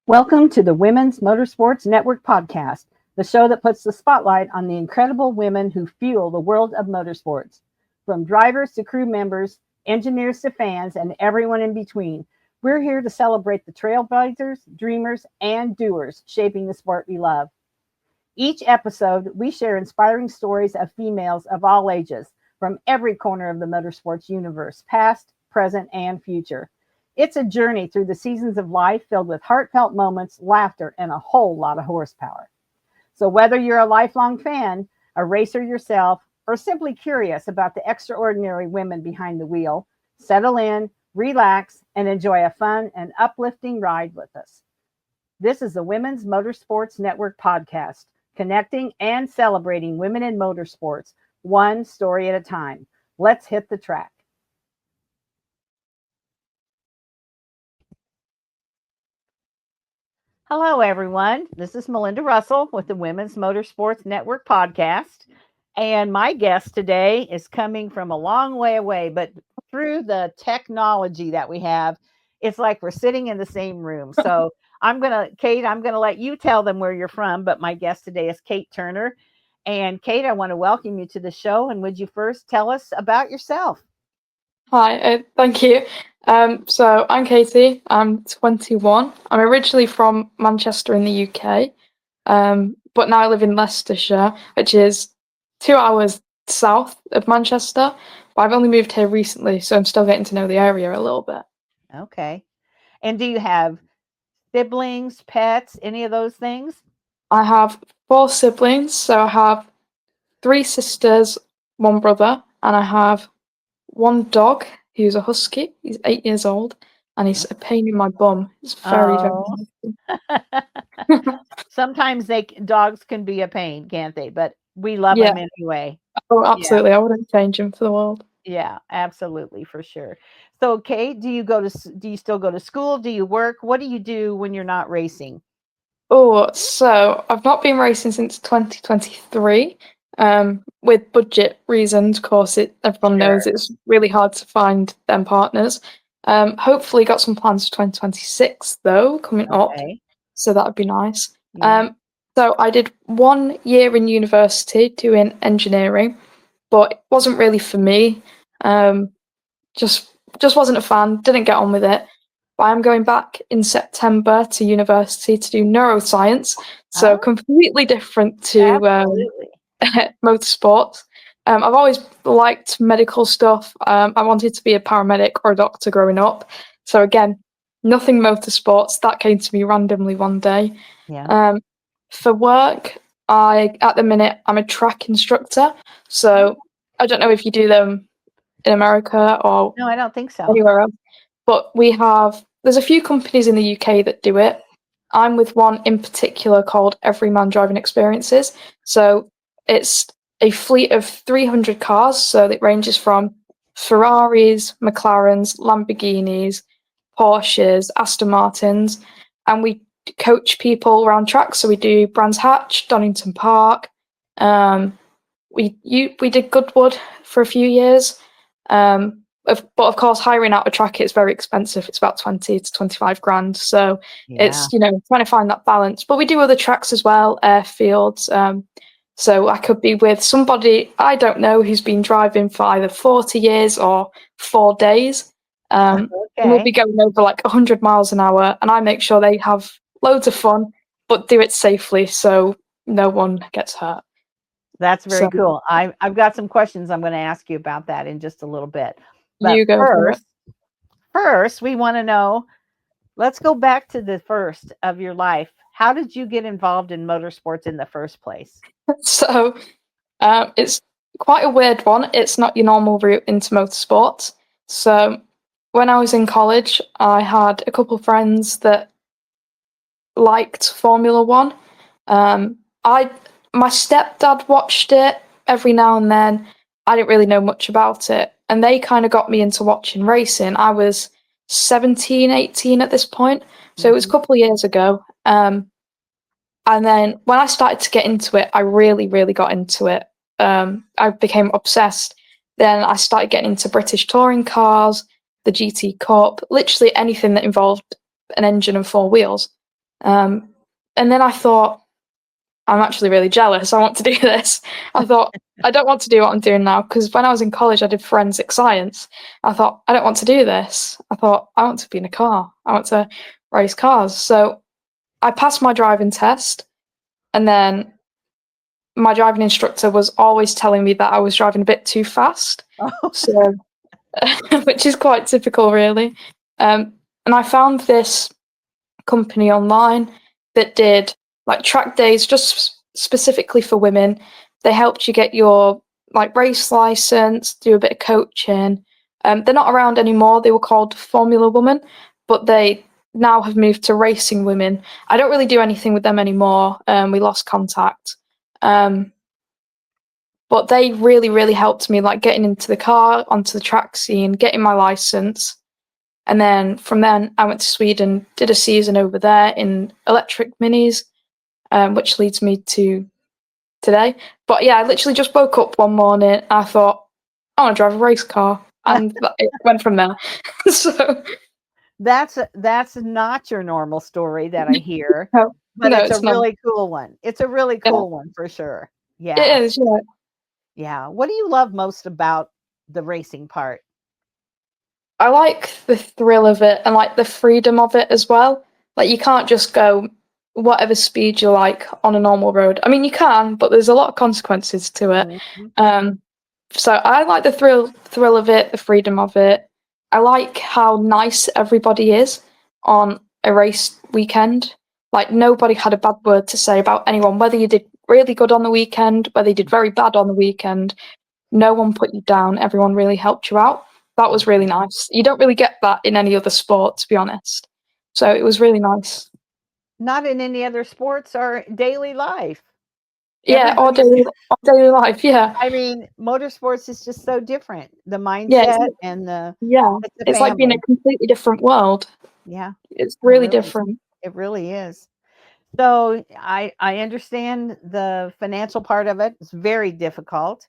Welcome to the Women's Motorsports Network podcast, the show that puts the spotlight on the incredible women who fuel the world of motorsports. From drivers to crew members, engineers to fans, and everyone in between, we're here to celebrate the trailblazers, dreamers, and doers shaping the sport we love. Each episode, we share inspiring stories of females of all ages from every corner of the motorsports universe, past, present, and future. It's a journey through the seasons of life filled with heartfelt moments, laughter, and a whole lot of horsepower. So, whether you're a lifelong fan, a racer yourself, or simply curious about the extraordinary women behind the wheel, settle in, relax, and enjoy a fun and uplifting ride with us. This is the Women's Motorsports Network podcast, connecting and celebrating women in motorsports, one story at a time. Let's hit the track. Hello, everyone. This is Melinda Russell with the Women's Motorsports Network podcast. And my guest today is coming from a long way away, but through the technology that we have, it's like we're sitting in the same room. So Kate, I'm going to let you tell them where you're from. But my guest today is Kate Turner. And Kate, I want to welcome you to the show. And would you first tell us about yourself? Hi, thank you. So I'm Katie. I'm 21. I'm originally from Manchester in the UK, but now I live in Leicestershire, which is 2 hours south of Manchester. But I've only moved here recently, so I'm still getting to know the area a little bit. Okay. And do you have siblings, pets, any of those things? I have 4 siblings, so I have 3 sisters, 1 brother, and I have 1 dog who's a husky. He's 8 years old, and he's a pain in my bum. It's very, very Oh, nasty. sometimes dogs can be a pain, can't they? But we love Yeah. them anyway. Oh, Yeah, absolutely. I wouldn't change him for the world. yeah, absolutely, for sure. So, Kate, do you still go to school? Do you work? What do you do when you're not racing? Oh, so I've not been racing since 2023. With budget reasons, of course, everyone knows Sure. it's really hard to find them partners. Hopefully got some plans for 2026 though coming up, Okay. so that would be nice. Yeah. So I did 1 year in university doing engineering, but it wasn't really for me. Just wasn't a fan. Didn't get on with it. But I'm going back in September to university to do neuroscience, so Oh, completely different to absolutely. motorsports. I've always liked medical stuff. I wanted to be a paramedic or a doctor growing up. So again, nothing motorsports. That came to me randomly one day. Yeah. For work, at the minute I'm a track instructor. So I don't know if you do them in America or No, I don't think so. anywhere else, but there's a few companies in the UK that do it. I'm with one in particular called Everyman Driving Experiences. So it's a fleet of 300 cars. So it ranges from Ferraris, McLarens, Lamborghinis, Porsches, Aston Martins, and we coach people around tracks. So we do Brands Hatch, Donington Park. We did Goodwood for a few years. But of course, hiring out a track is very expensive. It's about 20 to 25 grand. So Yeah. it's trying to find that balance. But we do other tracks as well, airfields. So I could be with somebody I don't know who's been driving for either 40 years or 4 days. And we'll be Okay. going over like 100 miles an hour, and I make sure they have loads of fun, but do it safely so no one gets hurt. That's very So cool. I've got some questions I'm going to ask you about that in just a little bit. But you go for it. first, we want to know, let's go back to the first of your life. How did you get involved in motorsports in the first place? So it's quite a weird one. It's not your normal route into motorsports. So when I was in college, I had a couple of friends that liked Formula One. My stepdad watched it every now and then. I didn't really know much about it, and they kind of got me into watching racing. I was 17, 18 at this point, so it was a couple of years ago. And then when I started to get into it, I really, really got into it. I became obsessed. Then I started getting into British touring cars, the GT Cup, literally anything that involved an engine and 4 wheels. And then I thought, I'm actually really jealous. I want to do this. I thought, I don't want to do what I'm doing now, because when I was in college, I did forensic science. I thought, I don't want to do this. I thought, I want to be in a car. I want to race cars. So I passed my driving test, and then my driving instructor was always telling me that I was driving a bit too fast. Oh. So, which is quite typical, really. And I found this company online that did like track days just specifically for women. They helped you get your like race license, do a bit of coaching. They're not around anymore. They were called Formula Woman, but they now have moved to Racing Women. I don't really do anything with them anymore. We lost contact. But they really, really helped me, like getting into the car, onto the track scene, getting my license. And then from then, I went to Sweden, did a season over there in electric minis, which leads me to today. But yeah, I literally just woke up one morning. And I thought, I want to drive a race car, and it went from there. So That's not your normal story that I hear, no, but no, it's a it's not. really cool one. It's a really Yeah, cool one for sure. Yeah. it is. Yeah. Yeah. What do you love most about the racing part? I like the thrill of it and like the freedom of it as well. Like you can't just go whatever speed you like on a normal road. I mean, you can, but there's a lot of consequences to it. Mhm. So I like the thrill of it, the freedom of it. I like how nice everybody is on a race weekend. Like nobody had a bad word to say about anyone, whether you did really good on the weekend, whether you did very bad on the weekend. No one put you down. Everyone really helped you out. That was really nice. You don't really get that in any other sport, to be honest. So it was really nice. Not in any other sports or daily life. Yeah, Everybody's our daily life. Yeah, I mean, motorsports is just so different. The yeah, mindset and yeah. it's a It's like being a family. completely different world. Yeah, It's it really really different. it really is. So I understand the financial part of it. It's very difficult,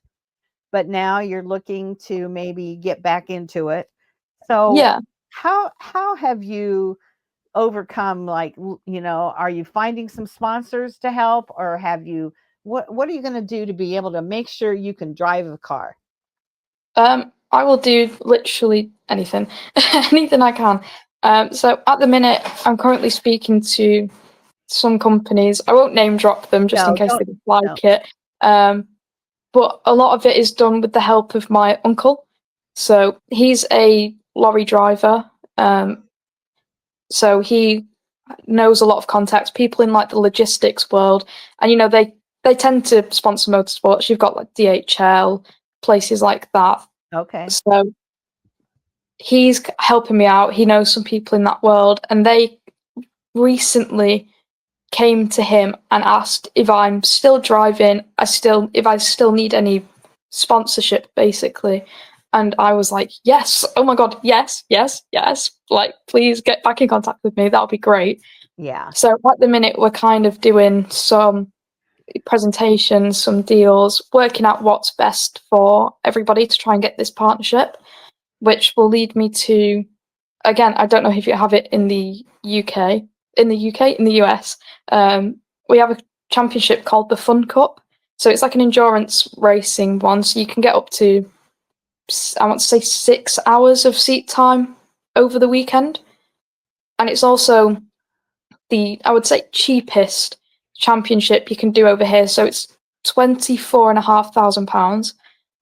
but now you're looking to maybe get back into it. So Yeah. how have you overcome, like, are you finding some sponsors to help, or have you what are you going to do to be able to make sure you can drive a car? I will do literally anything, anything I can. So at the minute, I'm currently speaking to some companies. I won't name drop them just in No, case don't they don't no. like it. But a lot of it is done with the help of my uncle. So he's a lorry driver. So he knows a lot of contacts, people in like the logistics world, and they tend to sponsor motorsports. You've got like DHL, places like that. Okay. So he's helping me out. He knows some people in that world, and they recently came to him and asked if I'm still driving, if I still need any sponsorship, basically. And I was like, yes, oh my god, yes, yes, yes. Like, please get back in contact with me. That would be great. Yeah. So at the minute, we're kind of doing some presentations, some deals, working out what's best for everybody to try and get this partnership, which will lead me to, again, I don't know if you have it in the UK. In the US, we have a championship called the Fun Cup. So it's like an endurance racing one. So you can get up to, I want to say, 6 hours of seat time over the weekend. And it's also I would say, cheapest championship you can do over here. So it's £24,500,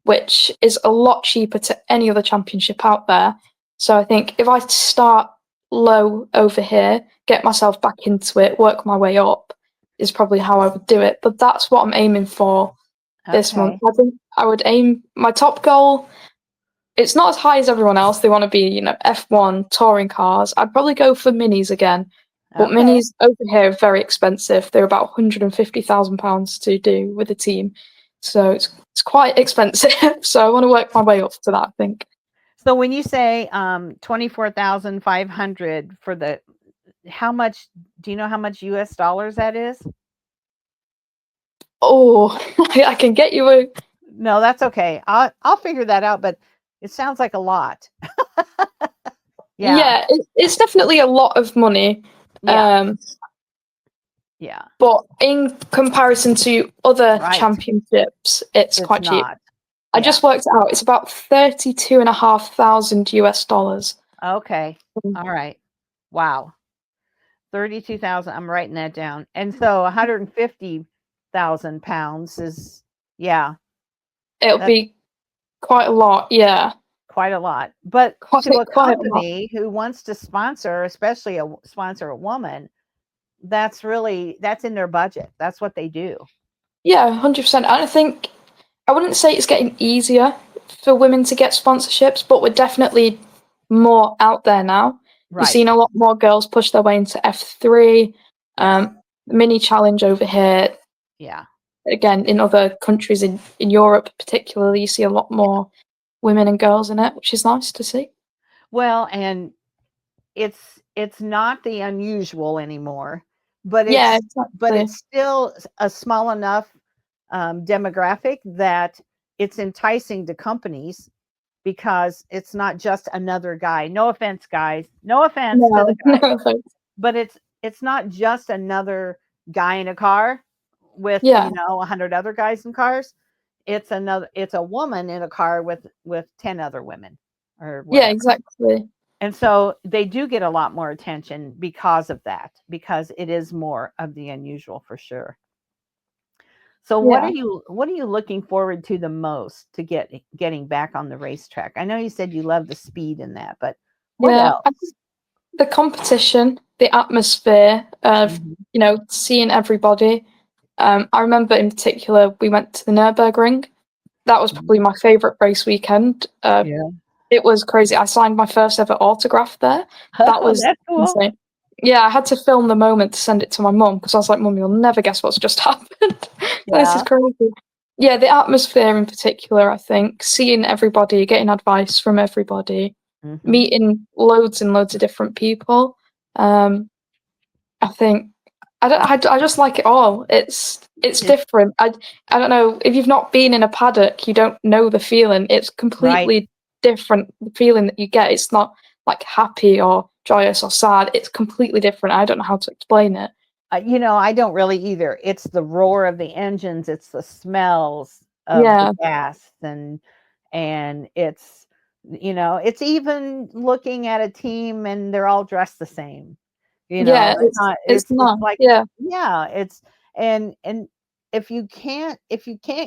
which is a lot cheaper to any other championship out there. So I think if I start low over here, get myself back into it, work my way up, is probably how I would do it. But that's what I'm aiming for this month. Okay. I think I would aim my top goal. It's not as high as everyone else. They want to be, F1 touring cars. I'd probably go for minis again. But Okay. minis over here are very expensive. They're about £150,000 to do with a team. So it's quite expensive. So I want to work my way up to that, I think. So when you say 24,500 for how much do you know how much US dollars that is? Oh, I can get you a. No, that's okay. I'll figure that out, but it sounds like a lot. Yeah. Yeah, it's definitely a lot of money. Yeah. Yeah. But in comparison to other Right. championships, it's quite cheap. not. I Yeah. just worked it out. It's about $32,500 US. Okay. All right. Wow. 32,000. I'm writing that down. And so 150,000 pounds is, yeah, It'll that's be quite a lot. Yeah, quite a lot. But quite to a quite a lot. company who wants to sponsor, especially sponsor a woman, that's in their budget. That's what they do. Yeah, 100%. And I think I wouldn't say it's getting easier for women to get sponsorships, but we're definitely more out there now. You've Right. seen a lot more girls push their way into F3, Yeah. mini challenge over here. Yeah. Again, in other countries in Europe, particularly, you see a lot more women and girls in it, which is nice to see. Well, and it's not the unusual anymore, but Yeah, it's exactly. still a small enough demographic that it's enticing to companies because it's not just another guy. No offense, guys. No offense to the No, guys, no thanks. but it's not just another guy in a car with Yeah, 100 other guys in cars. It's a woman in a car with 10 other women or yeah, whatever. exactly. And so they do get a lot more attention because of that, because it is more of the unusual for sure. So Yeah, what are you looking forward to the most to getting back on the racetrack? I know you said you love the speed in that, but what yeah. else? The competition, the atmosphere of Mhm. seeing everybody. I remember in particular we went to the Nürburgring. That was probably my favourite race weekend. Yeah. It was crazy. I signed my first ever autograph there. That Oh, was that's cool. insane. Yeah, I had to film the moment to send it to my mum because I was like, "Mum, you'll never guess what's just happened. This is Yeah. crazy." Yeah, the atmosphere in particular, I think, seeing everybody, getting advice from everybody, Mhm. meeting loads and loads of different people. Um, I think I just like it all. It's It's different. I don't know if you've not been in a paddock, you don't know the feeling. It's right. completely different feeling that you get. It's not like happy or joyous or sad. It's completely different. I don't know how to explain it. I don't really either. It's the roar of the engines, it's the smells of the Yeah, gas, and it's even looking at a team and they're all dressed the same. yeah. It's not It's it's not. like, Yeah, yeah, and if you can't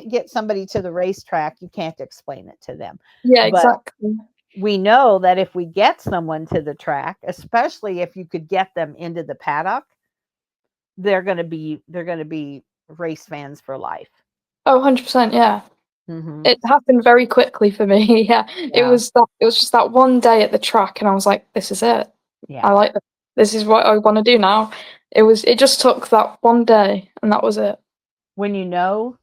get somebody to the racetrack, you can't explain it to them. yeah. But Exactly. we know that if we get someone to the track, especially if you could get them into the paddock, they're going to be race fans for life. Oh, 100%. Yeah. Mhm. It happened very quickly for me. Yeah, it Yeah. was that. It was just that one day at the track, and I was like, "This is it. I Yeah. like this. This is what I want to do now." It just took that one day, and that was it. When you know,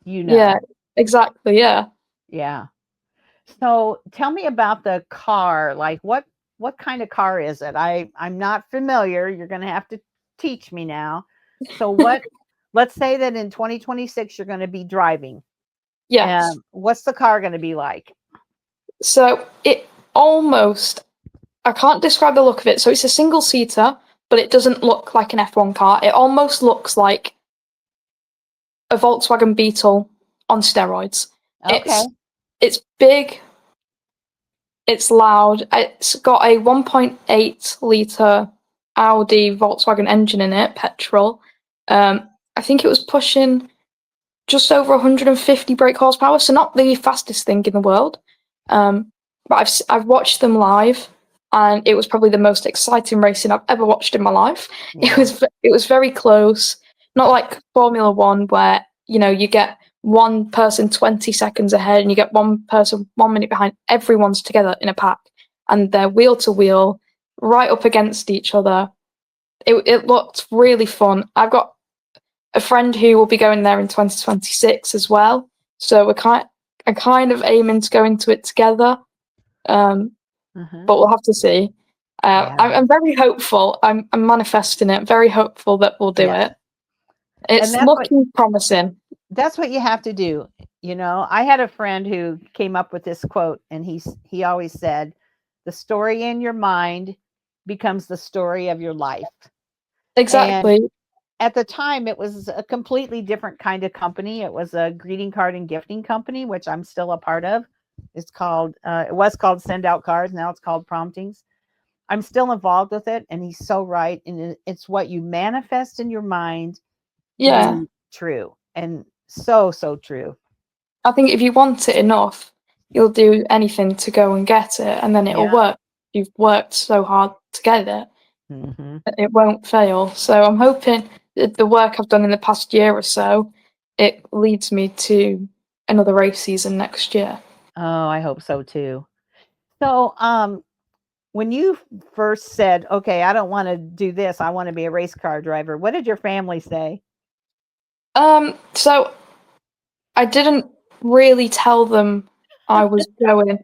you Yeah, know. exactly. Yeah, Yeah. So tell me about the car. Like what kind of car is it? I'm not familiar. You're going to have to teach me now. So let's say that in 2026 you're going to be driving. yes. What's the car going to be like? So it almost. I can't describe the look of it. So it's a single seater, but it doesn't look like an F1 car. It almost looks like a Volkswagen Beetle on steroids. Okay. It's big. It's loud. It's got a 1.8 litre Audi Volkswagen engine in it, petrol. I think it was pushing just over 150 brake horsepower, so not the fastest thing in the world. But I've watched them live, and it was probably the most exciting racing I've ever watched in my life. Yeah. It was very close, not like Formula One where you get one person 20 seconds ahead and you get one person 1 minute behind. Everyone's together in a pack, and they're wheel to wheel, right up against each other. It looked really fun. I've got a friend who will be going there in 2026 as well. So I'm kind of aiming to go into it together, Mhm. but we'll have to see. Yeah. I'm very hopeful. I'm manifesting it. Very hopeful that we'll do Yes. it. And It's that's what looking promising. that's what you have to do. I had a friend who came up with this quote, and he always said, "The story in your mind becomes the story of your life." And Exactly. at the time, it was a completely different kind of company. It was a greeting card and gifting company, which I'm still a part of. It's called, it was called Send Out Cards. Now it's called Promptings. I'm still involved with it. And he's so right. And it's what you manifest in your mind to Yeah. be true. And so, so true. I think if you want it enough, you'll do anything to go and get it, and then it'll Yeah. work. You've worked so hard to get it, Mm-hmm. it won't fail. So I'm hoping that the work I've done in the past year or so, it leads me to another race season next year. Oh, I hope so too. So, when you first said, okay, I don't want to do this, I want to be a race car driver, what did your family say? So I didn't really tell them I was going.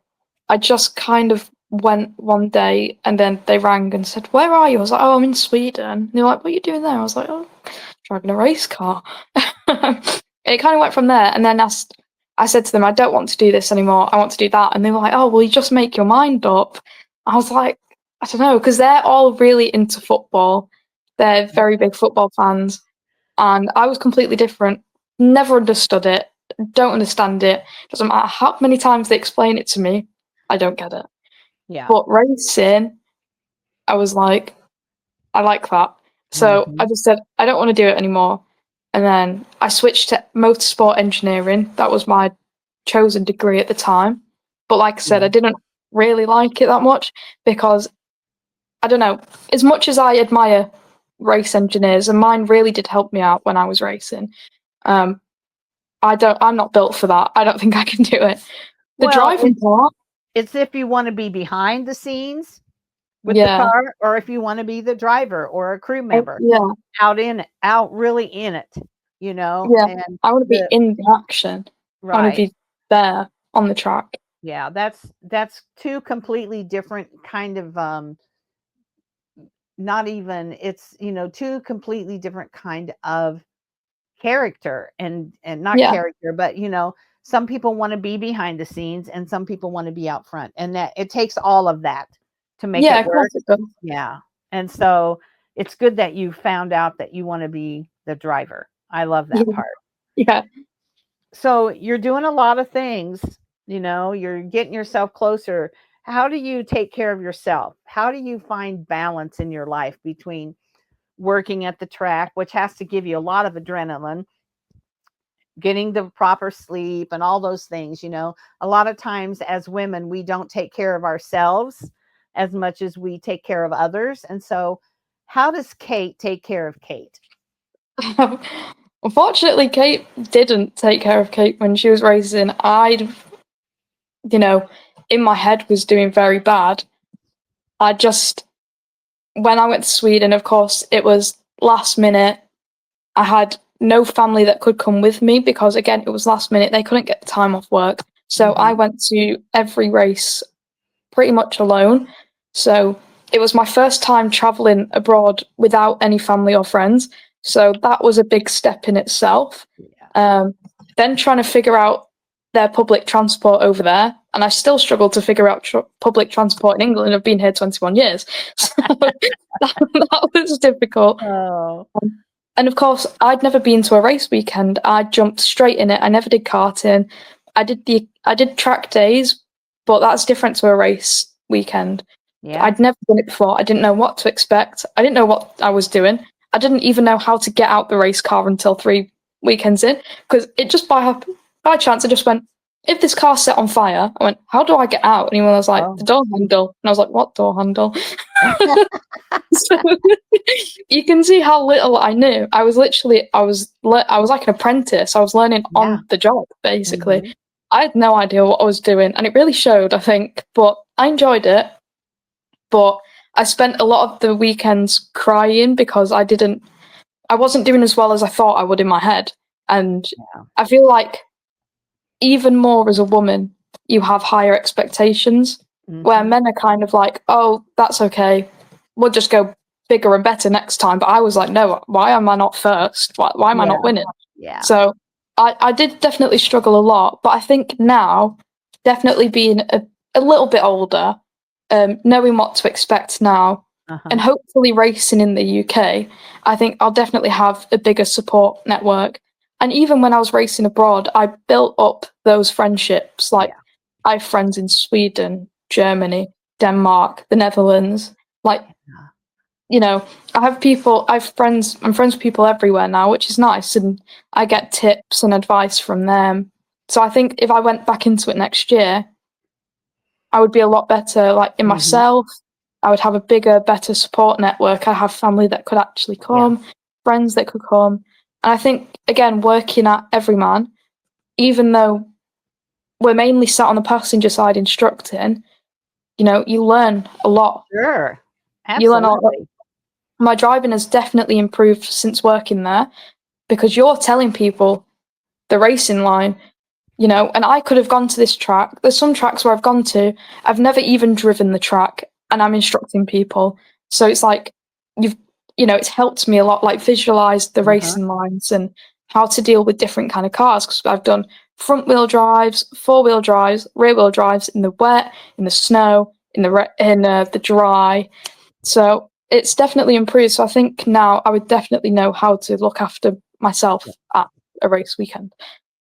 I just kind of went one day and then they rang and said, "Where are you?" I was like, "Oh, I'm in Sweden." And they're like, "What are you doing there?" I was like, "Oh, driving a race car." It kind of went from there. And then I said to them, "I don't want to do this anymore. I want to do that." And they were like, "Oh, well, you just make your mind up." I was like, I don't know, because they're all really into football. They're very big football fans. And I was completely different. Never understood it. Don't understand it. Doesn't matter how many times they explain it to me, I don't get it. Yeah. But racing, I was like, I like that. So I Mm-hmm. just said, I don't want to do it anymore. And then I switched to motorsport engineering. That was my chosen degree at the time. But like I said, Yeah. I didn't really like it that much because I don't know, as much as I admire race engineers, and mine really did help me out when I was racing. Um, I'm not built for that. I don't think I can do it. The Well, driving part, it's if you want to be behind the scenes with the yeah, car, or if you want to be the driver or a crew member yeah, out really in it, yeah. and I want to be the in the action. I want to right. be there on the track. Yeah, that's two completely different kind of not even it's two completely different kind of character, and not Yeah, character, but some people want to be behind the scenes and some people want to be out front, and that it takes all of that to make yeah, it of work. course it does. Yeah. And so it's good that you found out that you want to be the driver. I love Yeah, that part. yeah. So you're doing a lot of things, you're getting yourself closer. How do you take care of yourself? How do you find balance in your life between working at the track, which has to give you a lot of adrenaline, getting the proper sleep and all those things? A lot of times as women, we don't take care of ourselves as much as we take care of others. And so how does Kate take care of Kate? Unfortunately, Kate didn't take care of Kate when she was racing. You know, in my head was doing very bad. I just, when I went to Sweden, of course, it was last minute. I had no family that could come with me because, again, it was last minute. They couldn't get the time off work. So I Mm-hmm. went to every race pretty much alone. So it was my first time traveling abroad without any family or friends. So that was a big step in itself. Yeah. Then trying to figure out their public transport over there. And I still struggle to figure out public transport in England. I've been here 21 years. So that was difficult. Oh. And of course, I'd never been to a race weekend. I jumped straight in it. I never did karting. I did track days, but that's different to a race weekend. Yeah. I'd never done it before. I didn't know what to expect. I didn't know what I was doing. I didn't even know how to get out the race car until 3 weekends in, because it just by chance I just went, if this car's set on fire, I went, how do I get out? And anyone was like, Oh. the door handle. And I was like, what door handle? So you can see how little I knew. I was like an apprentice. I was learning Yeah. on the job, basically. Mm-hmm. I had no idea what I was doing, and it really showed, I think. But I enjoyed it. But I spent a lot of the weekends crying because I wasn't doing as well as I thought I would in my head. And Yeah. I feel like even more as a woman, you have higher expectations, where Mm-hmm. men are kind of like, oh, that's okay. We'll just go bigger and better next time. But I was like, no, why am I not first? Why am I Yeah. not winning? Yeah. So I did definitely struggle a lot. But I think now, definitely being a little bit older, knowing what to expect now, Uh-huh. and hopefully racing in the UK, I think I'll definitely have a bigger support network. And even when I was racing abroad, I built up those friendships. Like, Yeah. I have friends in Sweden, Germany, Denmark, the Netherlands. Like, you know, I'm friends with people everywhere now, which is nice. And I get tips and advice from them. So I think if I went back into it next year, I would be a lot better, like, in Mhm. myself. I would have a bigger, better support network. I have family that could actually come, friends that could come. And I think, again, working at Everyman, even though we're mainly sat on the passenger side instructing, you learn a lot. Sure. You learn a lot. Absolutely. My driving has definitely improved since working there because you're telling people the racing line, and I could have gone to this track. There's some tracks where I've gone to, I've never even driven the track, and I'm instructing people. So it's like it's helped me a lot, like visualize the Uh-huh. racing lines and how to deal with different kind of cars. Because I've done front wheel drives, 4-wheel drives, rear wheel drives in the wet, in the snow, in the dry. So it's definitely improved. So I think now I would definitely know how to look after myself at a race weekend.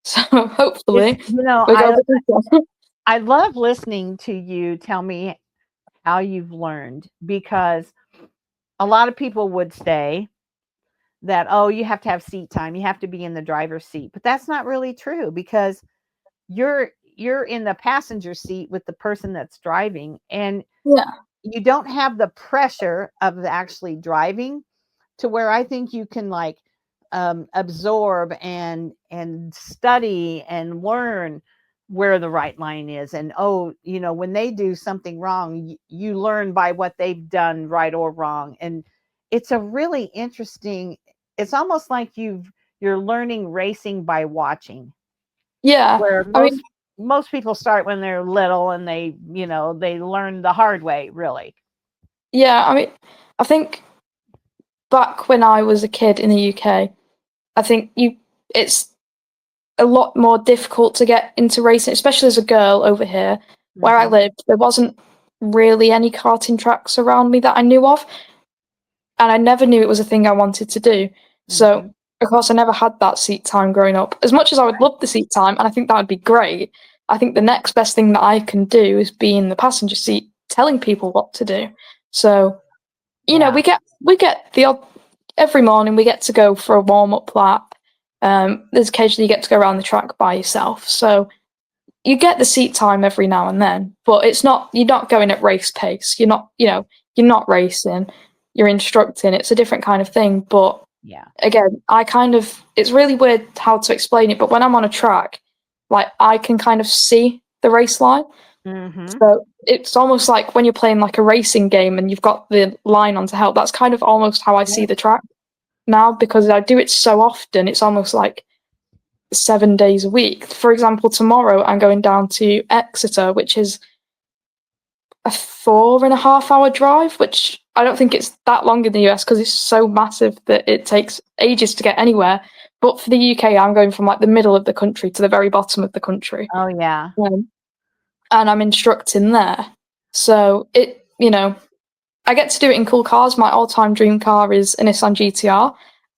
So It's hopefully you know, we go the big one. I love listening to you tell me how you've learned because a lot of people would say that, oh, you have to have seat time, you have to be in the driver's seat, but that's not really true because you're in the passenger seat with the person that's driving, and Yeah, you don't have the pressure of actually driving to where I think you can like absorb and study and learn where the right line is. And oh, when they do something wrong, you learn by what they've done right or wrong. And it's a really interesting. It's almost like you're learning racing by watching, yeah. where I mean, most people start when they're little and they learn the hard way, really. yeah. I mean, I think back when I was a kid in the UK, I think it's a lot more difficult to get into racing, especially as a girl over here. Where I Hmm. lived, there wasn't really any karting tracks around me that I knew of, and I never knew it was a thing I wanted to do. So, Hmm. of course, I never had that seat time growing up. As much as I would love the seat time, and I think that would be great, I think the next best thing that I can do is be in the passenger seat telling people what to do. So, Yeah. we get the odd every morning we get to go for a warm up lap. There's occasionally you get to go around the track by yourself. So you get the seat time every now and then, but you're not going at race pace. You're not racing, you're instructing. It's a different kind of thing. But Yeah. again, it's really weird how to explain it, but when I'm on a track, like I can kind of see the race line. Hmm. So it's almost like when you're playing like a racing game and you've got the line on to help. That's kind of almost how I see the track now because I do it so often. It's almost like 7 days a week. For example, tomorrow I'm going down to Exeter, which is a 4.5 hour drive, which I don't think it's that long in the US because it's so massive that it takes ages to get anywhere. But for the UK, I'm going from like the middle of the country to the very bottom of the country. Oh, yeah. And I'm instructing there. So I get to do it in cool cars. My all-time dream car is a Nissan GTR,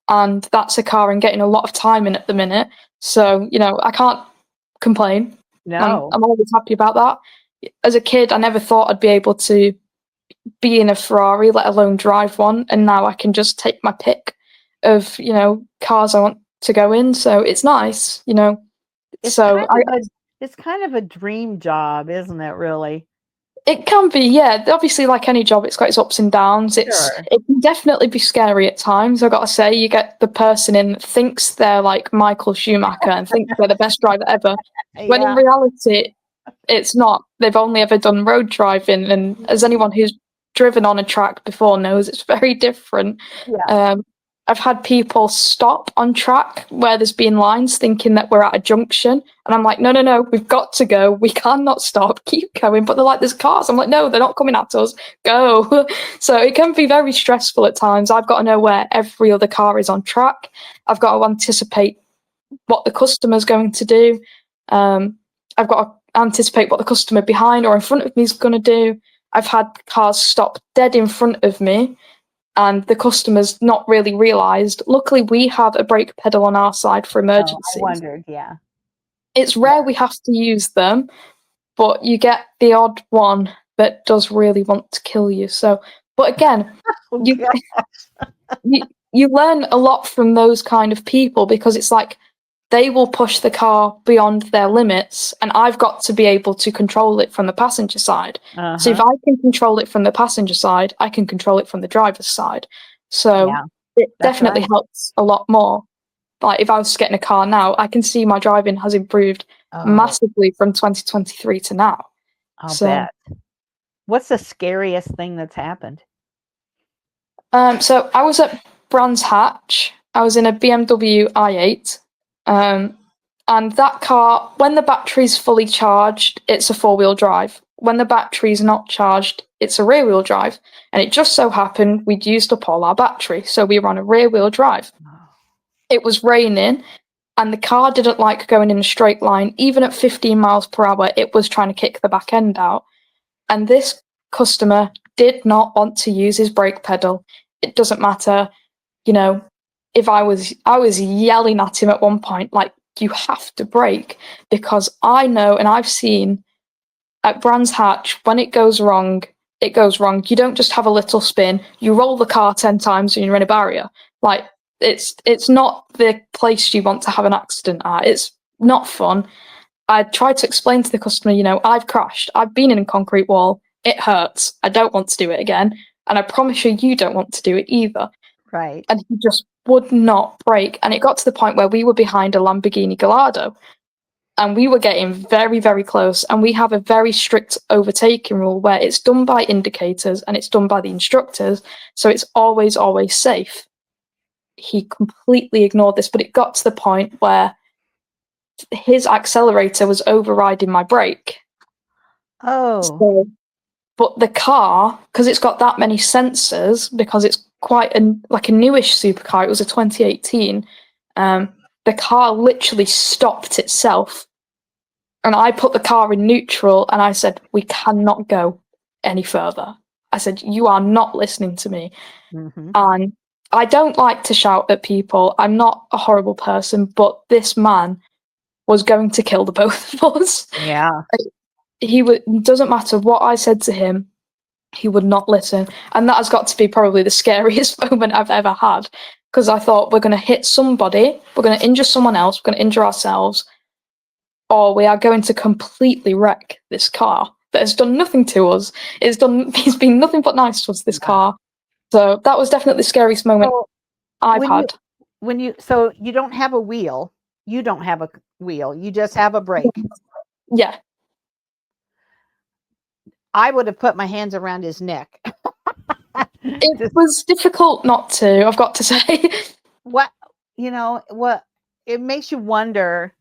and that's a car I'm getting a lot of time in at the minute. So, I can't complain. No. I'm always happy about that. As a kid, I never thought I'd be able to be in a Ferrari, let alone drive one, and now I can just take my pick of, cars I want to go in. So it's nice. It's So kind of a it's kind of a dream job, isn't it, really? it can be, yeah. Obviously, like any job, it's got its ups and downs. Sure. It can definitely be scary at times. I've got to say, you get the person in that thinks they're like Michael Schumacher and thinks they're the best driver ever, when in Yeah. reality, it's not. They've only ever done road driving, and as anyone who's driven on a track before knows, it's very different. Yeah. Um, I've had people stop on track where there's been lines thinking that we're at a junction. And I'm like, no, no, no, we've got to go. We cannot stop. Keep going. But they're like, there's cars. I'm like, no, they're not coming at us. Go. So it can be very stressful at times. I've got to know where every other car is on track. I've got to anticipate what the customer's going to do. I've got to anticipate what the customer behind or in front of me is going to do. I've had cars stop dead in front of me, and the customer's not really realised. Luckily, we have a brake pedal on our side for Oh, emergencies. I wondered, yeah. It's rare we have to use them, but you get the odd one that does really want to kill you. So, but again, Oh, you, you learn a lot from those kind of people, because it's like they will push the car beyond their limits, and I've got to be able to control it from the passenger side. So if I can control it from the passenger side, I can control it from the driver's side. So Yeah, it that's definitely right. helps a lot more. Like if I was to get in a car now, I can see my driving has improved Oh, massively from 2023 to now. I'll So, bet. What's the scariest thing that's happened? so I was at Brands Hatch. I was in a BMW i8. And that car, when the battery's fully charged, it's a four-wheel drive. When the battery's not charged, it's a rear-wheel drive. And it just so happened we'd used up all our battery, so we were on a rear-wheel drive. It was raining, and the car didn't like going in a straight line. Even at 15 miles per hour, it was trying to kick the back end out. And this customer did not want to use his brake pedal. It doesn't matter, you know, if I was yelling at him at one point, like, you have to brake, because I know and I've seen at Brands Hatch, when it goes wrong, it goes wrong. You don't just have a little spin, you roll the car 10 times and you're in a barrier. Like, it's not the place you want to have an accident at. It's not fun. I tried to explain to the customer, I've crashed. I've been in a concrete wall. It hurts. I don't want to do it again. And I promise you don't want to do it either. Right. And he just would not brake. And it got to the point where we were behind a Lamborghini Gallardo. And we were getting very, very close. And we have a very strict overtaking rule where it's done by indicators and it's done by the instructors. So it's always, always safe. He completely ignored this, but it got to the point where his accelerator was overriding my brake. Oh. So, but the car, because it's got that many sensors, because it's quite a newish supercar, it was a 2018, the car literally stopped itself. And I put the car in neutral and I said, we cannot go any further. I said, you are not listening to me. Mm-hmm. And I don't like to shout at people. I'm not a horrible person, but this man was going to kill the both of us. Yeah. Doesn't matter what I said to him, he would not listen. And that has got to be probably the scariest moment I've ever had, because I thought, we're going to hit somebody, we're going to injure someone else, we're going to injure ourselves, or we are going to completely wreck this car that has done nothing to us. It's been nothing but nice to us, this car. So that was definitely the scariest moment I've had. So you don't have a wheel. You don't have a wheel. You just have a brake. Yeah. I would have put my hands around his neck. It was difficult not to, I've got to say. What it makes you wonder,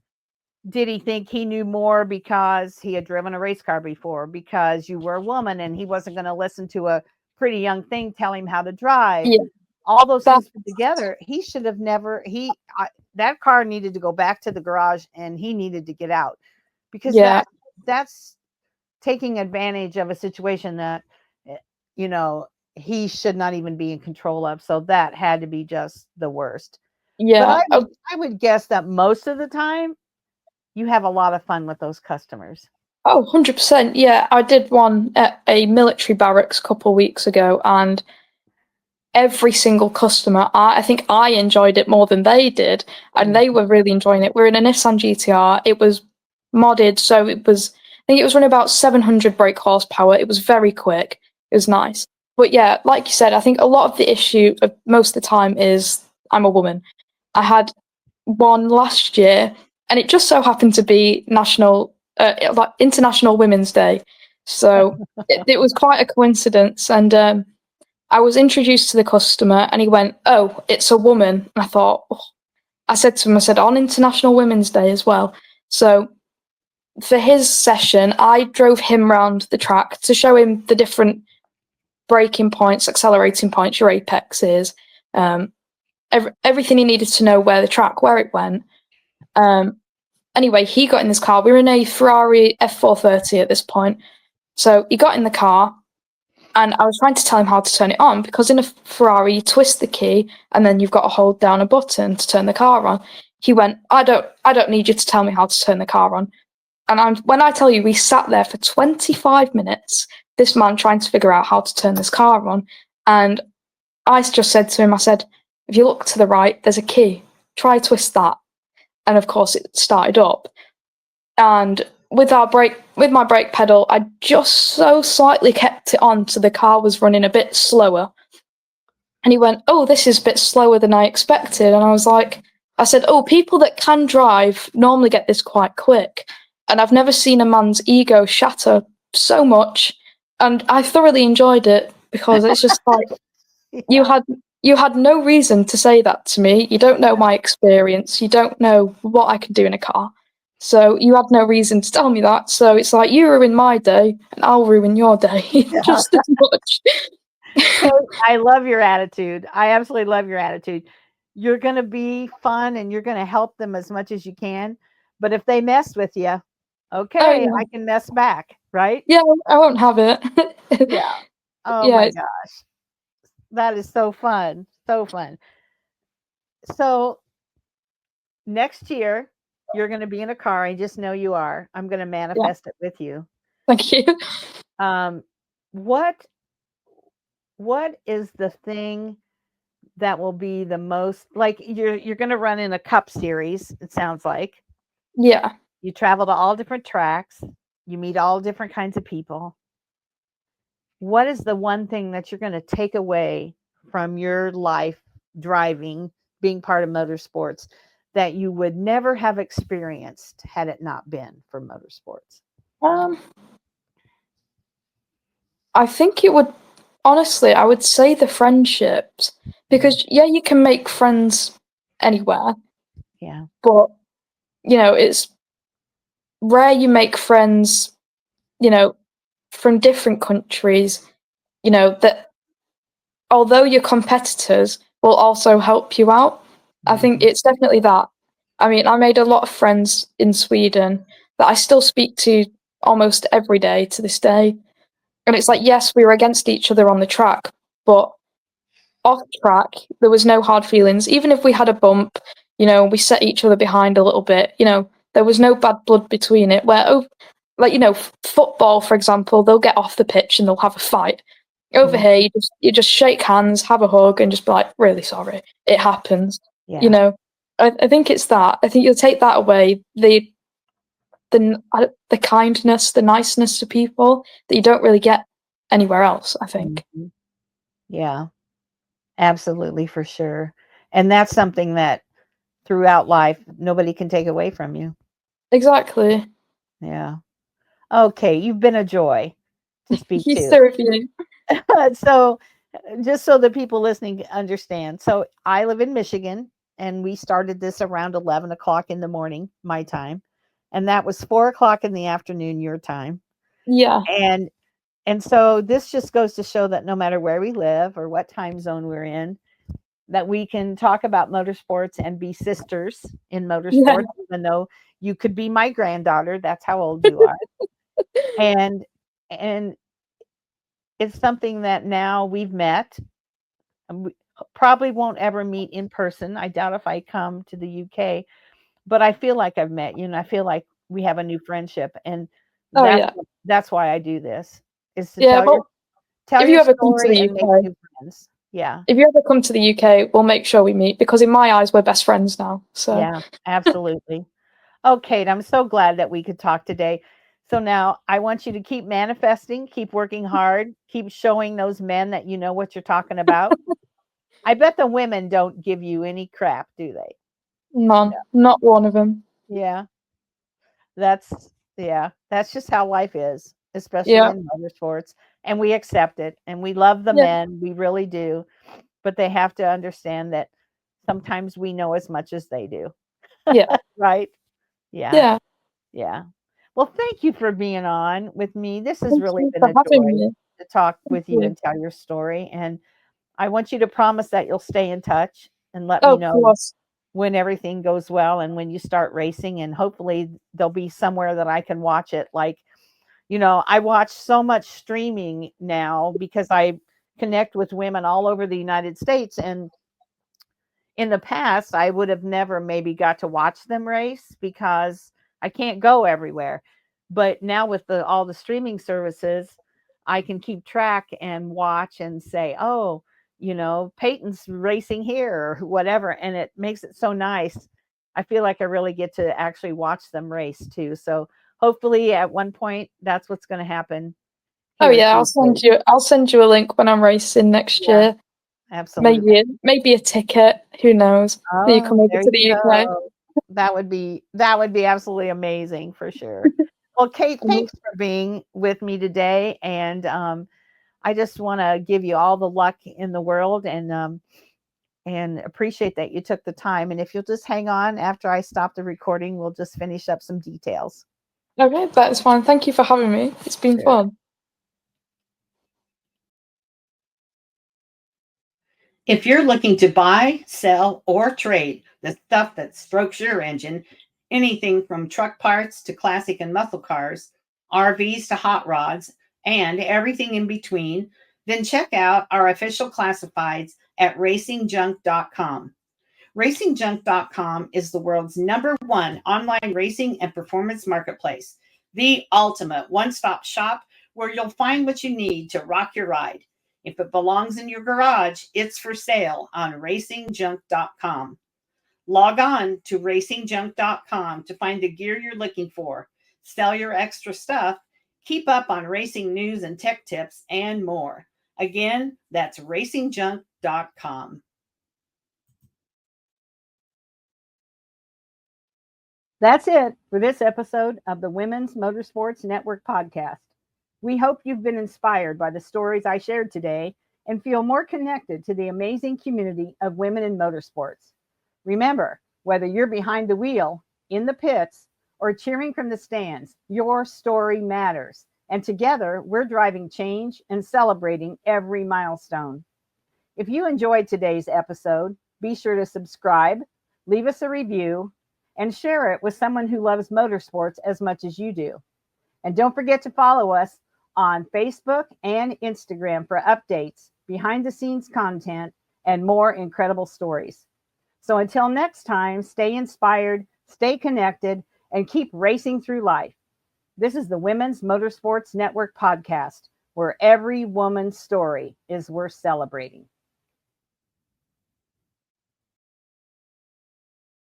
did he think he knew more because he had driven a race car before, because you were a woman and he wasn't going to listen to a pretty young thing tell him how to drive? Yeah. All those things put together, he should have never, that car needed to go back to the garage and he needed to get out, because that's taking advantage of a situation that, he should not even be in control of. So that had to be just the worst. Yeah. But I would guess that most of the time you have a lot of fun with those customers. Oh, 100%. Yeah, I did one at a military barracks a couple of weeks ago, and every single customer, I think I enjoyed it more than they did, and they were really enjoying it. We're in a Nissan GTR. It was modded, so I think it was running about 700 brake horsepower. It was very quick. It was nice. But yeah, like you said, I think a lot of the issue of most of the time is I'm a woman. I had one last year, and it just so happened to be International Women's Day. So it was quite a coincidence. And I was introduced to the customer, and he went, "Oh, it's a woman." And I thought, I said to him, on International Women's Day as well. So for his session, I drove him around the track to show him the different braking points, accelerating points, your apexes, everything he needed to know where it went. Anyway, he got in this car. We were in a Ferrari F430 at this point. So he got in the car, And I was trying to tell him how to turn it on, because in a Ferrari, you twist the key and then you've got to hold down a button to turn the car on. He went, I don't need you to tell me how to turn the car on. And when I tell you, we sat there for 25 minutes, this man trying to figure out how to turn this car on. And I just said to him, I said, if you look to the right, there's a key. Try twist that. And of course, it started up. And with my brake pedal, I just so slightly kept it on, so the car was running a bit slower. And he went, oh, this is a bit slower than I expected. And I said, oh, people that can drive normally get this quite quick. And I've never seen a man's ego shatter so much. And I thoroughly enjoyed it, because it's just like, Yeah. you had no reason to say that to me. You don't know my experience. You don't know what I can do in a car. So you had no reason to tell me that. So it's like, you ruin my day and I'll ruin your day just as much. Hey, I love your attitude. I absolutely love your attitude. You're going to be fun and you're going to help them as much as you can. But if they mess with you, Oh okay, yeah, I can mess back, right? yeah. I won't have it. Yeah. Oh Yeah, my gosh. That is so fun. So fun. So next year, you're going to be in a car. I just know you are. I'm going to yeah. manifest it with you. Thank you. Um, what what is the thing that will be the most, like, you're going to run in a cup series, it sounds like. Yeah. You travel to all different tracks, you meet all different kinds of people. What is the one thing that you're going to take away from your life driving, being part of motorsports, that you would never have experienced had it not been for motorsports? Um, I think it would, honestly, I would say the friendships, because yeah, you can make friends anywhere, Yeah. but it's rare you make friends, you know, from different countries, that although your competitors will also help you out. I think Mhm. it's definitely that. I mean, I made a lot of friends in Sweden that I still speak to almost every day to this day. And it's like, yes, we were against each other on the track, but off track, there was no hard feelings. Even if we had a bump, we set each other behind a little bit, there was no bad blood between it. Where, like, football, for example, they'll get off the pitch and they'll have a fight. Over Mhm. here, you just shake hands, have a hug, and just be like, really sorry, it happens. You Yeah. know, I think it's that. I think you'll take that away. The kindness, the niceness to people that you don't really get anywhere else, I think. Mhm. Yeah. Absolutely, for sure. And that's something that throughout life nobody can take away from you. Exactly. Yeah. Okay, you've been a joy to speak You to. serve you. So, just so the people listening understand, so I live in Michigan, and we started this around 11 o'clock in the morning, my time, and that was 4 o'clock in the afternoon, your time. Yeah. And so this just goes to show that no matter where we live or what time zone we're in, that we can talk about motorsports and be sisters in Yeah. motorsports, even though you could be my granddaughter. That's how old you are. And and it's something that now we've met, and we probably won't ever meet in person. I doubt if I come to the UK, but I feel like I've met you, and I feel like we have a new friendship, and Oh yeah. that's why I do this, is to Yeah. Well, tell if you your ever come to story the and make UK, new friends. Yeah. if you ever come to the UK, we'll make sure we meet, because in my eyes, we're best friends now. So Yeah, absolutely. Oh, Kate, I'm so glad that we could talk today. So now I want you to keep manifesting, keep working hard, keep showing those men that you know what you're talking about. I bet the women don't give you any crap, do they? none, No. not one of them. Yeah, that's that's just how life is, especially Yeah. in motorsports. And we accept it, and we love the Yeah. men, we really do. But they have to understand that sometimes we know as much as they do, Yeah. right? Yeah. Yeah. Yeah. Well, thank you for being on with me. This has Thank really you been for a having joy me. to talk Thank with you you. and tell your story. And I want you to promise that you'll stay in touch and let Oh, me of know course. when everything goes well and when you start racing. And hopefully there'll be somewhere that I can watch it, like, I watch so much streaming now because I connect with women all over the United States. And in the past, I would have never maybe got to watch them race because I can't go everywhere. But now with all the streaming services, I can keep track and watch and say, oh, Peyton's racing here or whatever. And it makes it so nice. I feel like I really get to actually watch them race too. So hopefully at one point that's what's going to happen Oh here yeah, too. I'll send you a link when I'm racing next Yeah, year. absolutely. Maybe a ticket. Who knows? You come Oh, over there to you the UK. go. That would be absolutely amazing for sure. Well, Kate, thanks for being with me today, and I just want to give you all the luck in the world, and appreciate that you took the time. And if you'll just hang on after I stop the recording, we'll just finish up some details. Okay, that's fine. Thank you for having me. It's been Sure. fun. If you're looking to buy, sell, or trade the stuff that strokes your engine, anything from truck parts to classic and muscle cars, RVs to hot rods, and everything in between, then check out our official classifieds at racingjunk.com. Racingjunk.com is the world's #1 online racing and performance marketplace, the ultimate one-stop shop where you'll find what you need to rock your ride. If it belongs in your garage, it's for sale on racingjunk.com. Log on to racingjunk.com to find the gear you're looking for, sell your extra stuff, keep up on racing news and tech tips, and more. Again, that's racingjunk.com. That's it for this episode of the Women's Motorsports Network podcast. We hope you've been inspired by the stories I shared today and feel more connected to the amazing community of women in motorsports. Remember, whether you're behind the wheel, in the pits, or cheering from the stands, your story matters. And together, we're driving change and celebrating every milestone. If you enjoyed today's episode, be sure to subscribe, leave us a review, and share it with someone who loves motorsports as much as you do. And don't forget to follow us on Facebook and Instagram for updates, behind the scenes content, and more incredible stories. So until next time, stay inspired, stay connected, and keep racing through life. This is the Women's Motorsports Network podcast, where every woman's story is worth celebrating.